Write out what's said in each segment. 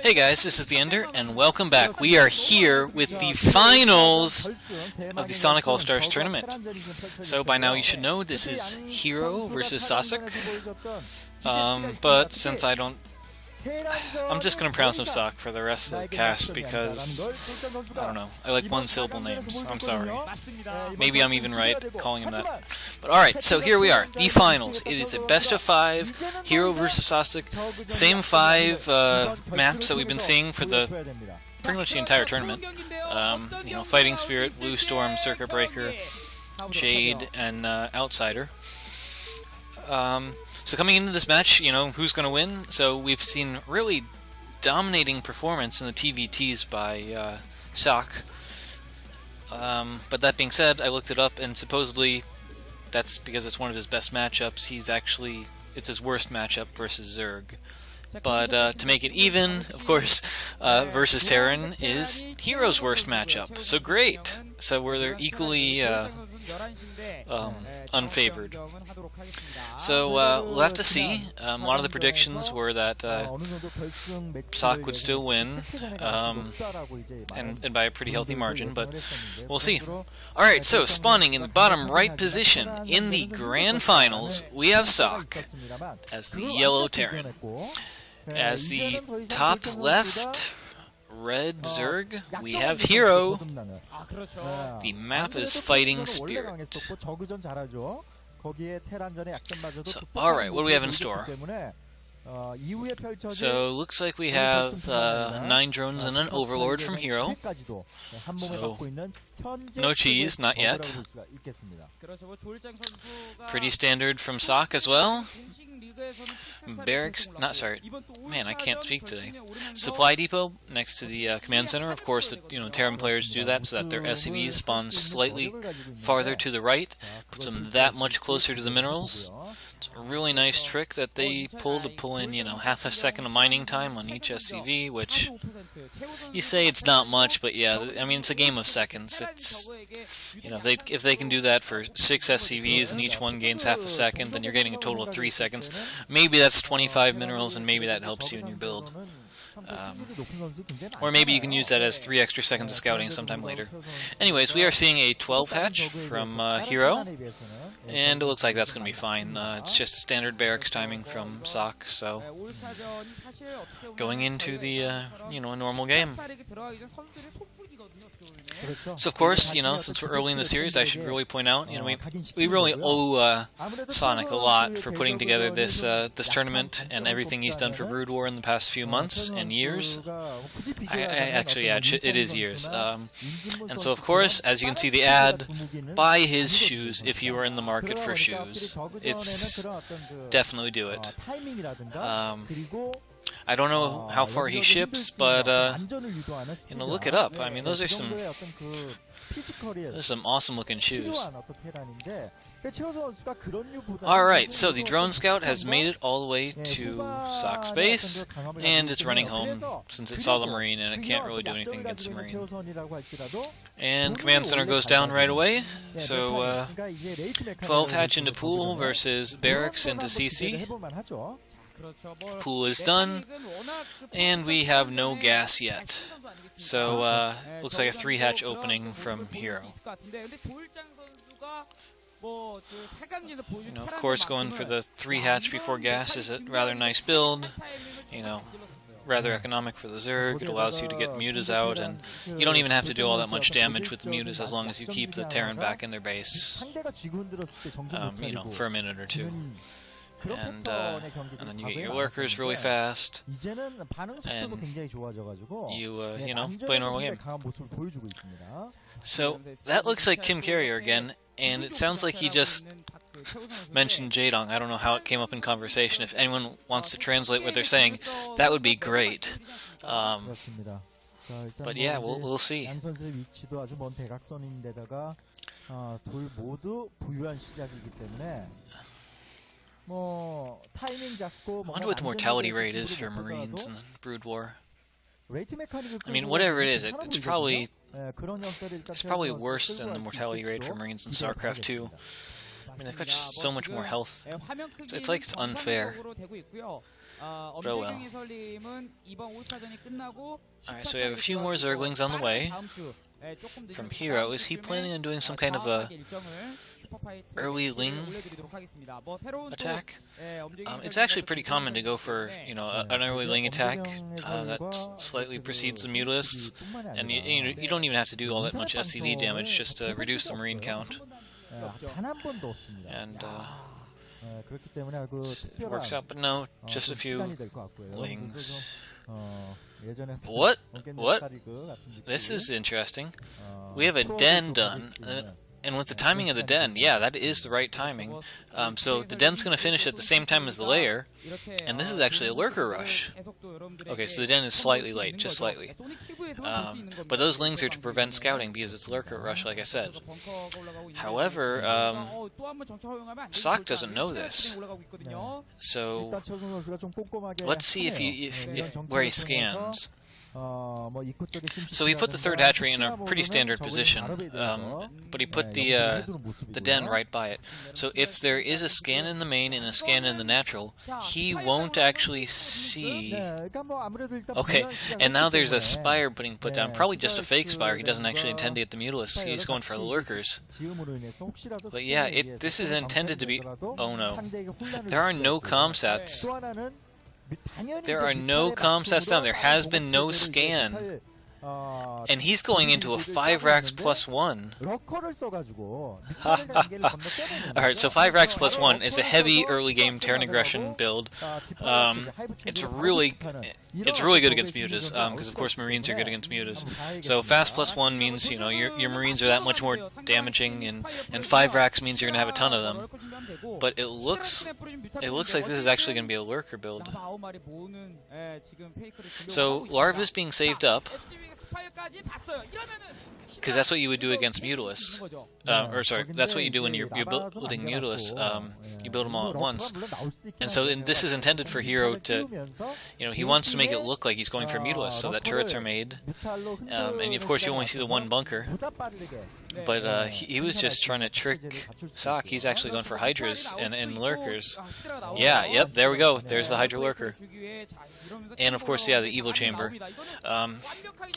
Hey guys, this is TheEnder, and welcome back. We are here with the finals of the Sonic Allstars tournament. So by now you should know this is Hero versus Ssak. But since I'm just going to pronounce him Ssak for the rest of the cast because, I don't know, I like one-syllable names. I'm sorry. Maybe I'm even right calling him that. But alright, so here we are, the finals. It is a best of 5, Hero versus Ssak. Same 5 maps that we've been seeing for pretty much the entire tournament. You know, Fighting Spirit, Blue Storm, Circuit Breaker, Jade, and Outsider. So coming into this match, you know, who's going to win? So we've seen really dominating performance in the TVTs by Ssak. But that being said, I looked it up, and supposedly that's because it's one of his best matchups. It's his worst matchup versus Zerg. But to make it even, of course, versus Terran is Hero's worst matchup. So great! So they're equally unfavored. So we'll have to see. A lot of the predictions were that Ssak would still win, and by a pretty healthy margin, but we'll see. Alright, so spawning in the bottom right position in the grand finals, we have Ssak as the yellow Terran. As the top left red Zerg, we have Hero. The map is Fighting Spirit. So, alright, what do we have in store? So, looks like we have 9 drones and an Overlord from Hero. So, no cheese, not yet. Pretty standard from Ssak as well. Barracks, man, I can't speak today. Supply depot next to the command center. Of course, Terran players do that so that their SCVs spawn slightly farther to the right, puts them that much closer to the minerals. It's a really nice trick that they pull in, half a second of mining time on each SCV, which you say it's not much, but yeah, I mean, it's a game of seconds. It's, if they can do that for 6 SCVs and each one gains half a second, then you're getting a total of 3 seconds. Maybe that's 25 minerals, and maybe that helps you in your build. Or maybe you can use that as 3 extra seconds of scouting sometime later. Anyways, we are seeing a 12 hatch from Hero, and it looks like that's going to be fine. It's just standard barracks timing from Ssak, so going into the a normal game. So of course, since we're early in the series, I should really point out, we really owe Sonic a lot for putting together this tournament and everything he's done for Brood War in the past few months and years. Actually, yeah, it is years. And so of course, as you can see the ad, buy his shoes if you are in the market for shoes. It's definitely do it. I don't know how far he ships, but look it up. I mean, those are some awesome-looking shoes. Alright, so the drone scout has made it all the way to Sakk's base, and it's running home since it saw the Marine, and it can't really do anything against the Marine. And command center goes down right away, so 12 hatch into pool versus barracks into CC. Pool is done, and we have no gas yet. So, looks like a 3 hatch opening from Hero. Of course, going for the 3 hatch before gas is a rather nice build. Rather economic for the Zerg. It allows you to get mutas out, and you don't even have to do all that much damage with the mutas as long as you keep the Terran back in their base, for a minute or two. And then you get your lurkers really fast, and you, play a normal game. So, that looks like Kim Carrier again, and it sounds like he just mentioned Jaedong. I don't know how it came up in conversation. If anyone wants to translate what they're saying, that would be great. But yeah, we'll see. I wonder what the mortality rate is for Marines in Brood War. I mean, whatever it is, it's probably worse than the mortality rate for Marines in StarCraft 2. I mean, they've got just so much more health. It's like it's unfair. But oh well. Alright, so we have a few more Zerglings on the way from Hero. Is he planning on doing some kind of a early Ling attack? It's actually pretty common to go for, you know, an early Ling attack that slightly precedes the Mutalisks, and you don't even have to do all that much SCV damage just to reduce the Marine count. And it works out, but no, just a few Lings. What? What? This is interesting. We have a den done. And with the timing of the den, yeah, that is the right timing. So the den's going to finish at the same time as the lair, and this is actually a lurker rush. Okay, so the den is slightly late, just slightly. But those lings are to prevent scouting because it's lurker rush, like I said. However, Ssak doesn't know this. So let's see if where he scans. So he put the third hatchery in a pretty standard position, but he put the den right by it. So if there is a scan in the main and a scan in the natural, he won't actually see. Okay, and now there's a spire being put down, probably just a fake spire. He doesn't actually intend to get the Mutalisks. He's going for the lurkers. But yeah, this is intended to be. Oh no, there are no comsats. There are no comsats down. There has been no scan. And he's going into a 5 racks plus 1. Alright, so 5 racks plus 1 is a heavy early game Terran aggression build. It's really good against mutas, because of course Marines are good against mutas. So fast plus 1 means, you know, your Marines are that much more damaging, and 5 racks means you're going to have a ton of them. But it looks like this is actually going to be a lurker build. So Larva is being saved up, because that's what you would do against Mutalisks. Or sorry, that's what you do when you're building Mutalisks. You build them all at once. And so this is intended for Hero to, you know, he wants to make it look like he's going for Mutalisks, so that turrets are made. And of course you only see the one bunker. But he was just trying to trick Ssak. He's actually going for Hydras and Lurkers. Yeah, yep, there we go. There's the Hydra Lurker. And of course, yeah, the Evo Chamber.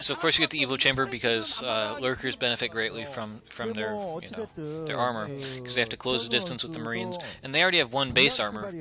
So of course you get the Evo Chamber because Lurkers benefit greatly from their, you know, their armor, because they have to close the distance with the Marines, and they already have 1 base armor.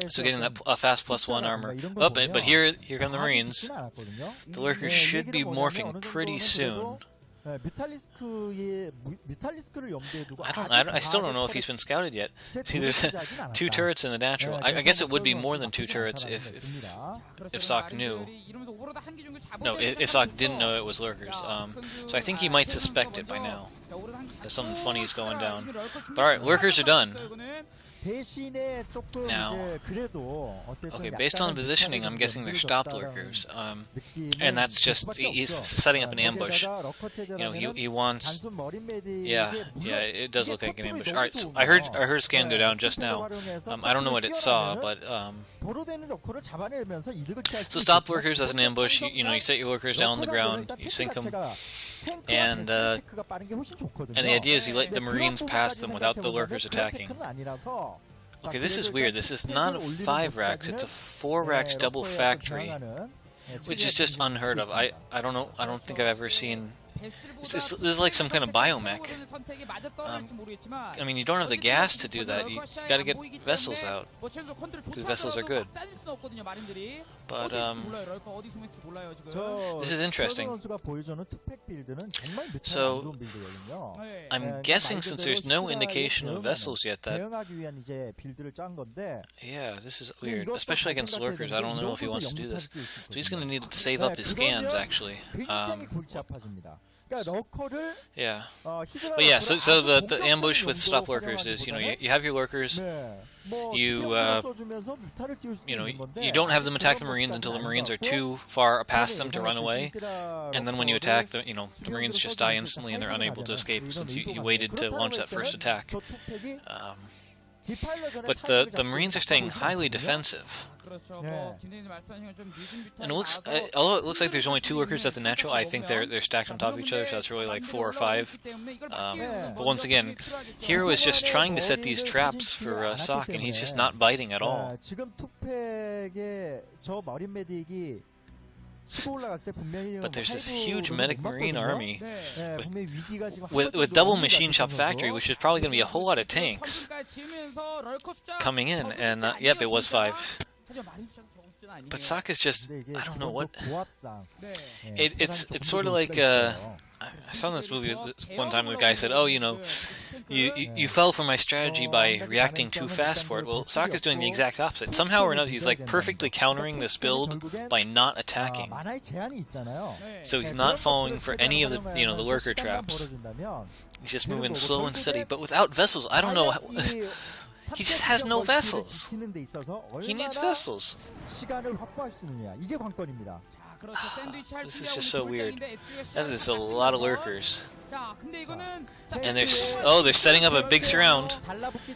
So getting that fast plus 1 armor. Oh, but here come the Marines. The Lurkers should be morphing pretty soon. I still don't know if he's been scouted yet. See, there's 2 turrets in the natural. I guess it would be more than 2 turrets if Ssak knew. No, if Ssak didn't know it was lurkers. So I think he might suspect it by now, that something funny is going down. But alright, lurkers are done. Now, okay, based on the positioning, I'm guessing they're stopped lurkers, and that's just, he's setting up an ambush. You know, he wants, yeah, it does look like an ambush. Alright, so I heard a scan go down just now. I don't know what it saw, but, so stop lurkers as an ambush. You know, you set your lurkers down on the ground, you sink them, and the idea is you let the Marines pass them without the lurkers attacking. Okay, this is weird. This is not a 5 racks, it's a 4 racks double factory, which is just unheard of. I don't know. I don't think I've ever seen. This is like some kind of biomech. I mean, you don't have the gas to do that. You gotta get vessels out, because vessels are good. But this is interesting. So I'm guessing, since there's no indication of vessels yet, that yeah, this is weird, especially against lurkers. I don't know if he wants to do this, so he's going to need to save up his scans actually. Yeah, but yeah. So the ambush with stop lurkers is, you know, you have your lurkers, you know, you don't have them attack the Marines until the Marines are too far past them to run away, and then when you attack, the Marines just die instantly and they're unable to escape since you waited to launch that first attack. But the Marines are staying highly defensive. And it looks, although it looks like there's only 2 lurkers at the natural, I think they're stacked on top of each other, so that's really like 4 or 5. But once again, Hero is just trying to set these traps for Ssak, and he's just not biting at all. But there's this huge medic marine army with double machine shop factory, which is probably going to be a whole lot of tanks coming in. And yep, it was 5. But Ssak is just, I don't know what. It's sort of like I saw in this movie one time the guy said, "Oh, you know, you fell for my strategy by reacting too fast for it." Well, Ssak is doing the exact opposite. Somehow or another, he's like perfectly countering this build by not attacking. So he's not falling for any of the the lurker traps. He's just moving slow and steady, but without vessels. I don't know. He just has no vessels. He needs vessels. This is just so weird. That is a lot of lurkers. And they're setting up a big surround.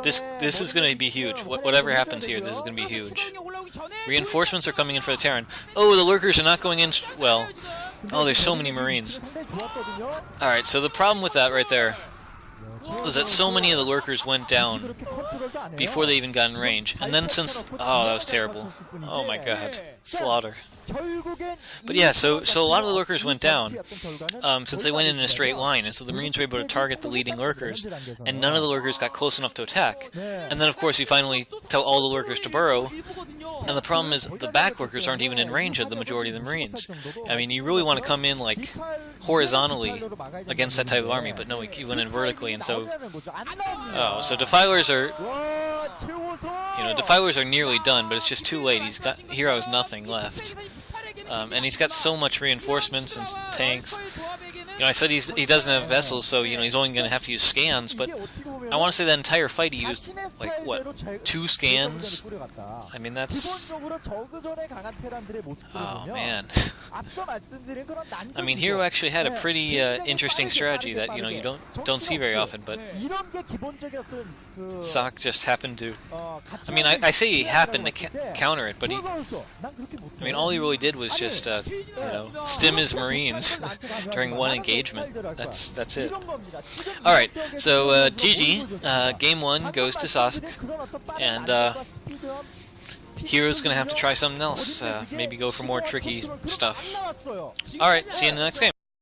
This is going to be huge. Whatever happens here, this is going to be huge. Reinforcements are coming in for the Terran. Oh, the lurkers are not going in well. Oh, there's so many Marines. Alright, so the problem with that right there was that so many of the lurkers went down before they even got in range. And then since... Oh, that was terrible. Oh my god. Slaughter. But yeah, so a lot of the lurkers went down since they went in a straight line, and so the Marines were able to target the leading lurkers, and none of the lurkers got close enough to attack. And then, of course, you finally tell all the lurkers to burrow, and the problem is the back lurkers aren't even in range of the majority of the Marines. I mean, you really want to come in, like, horizontally against that type of army, but no, you went in vertically, and so... Oh, so Defilers are... Defilers are nearly done, but it's just too late. Hero has nothing left. And he's got so much reinforcements and tanks. I said he doesn't have vessels, so he's only going to have to use scans, but I want to say that entire fight he used, like, what, 2 scans? I mean, that's... Oh, man. I mean, Hero actually had a pretty interesting strategy that, you don't see very often, but Ssak just happened to... I mean, I say he happened to counter it, but all he really did was just, stim his Marines during one engagement. That's it. Alright, so GG. Game 1 goes to Ssak, and Hero's gonna have to try something else. Maybe go for more tricky stuff. Alright, see you in the next game.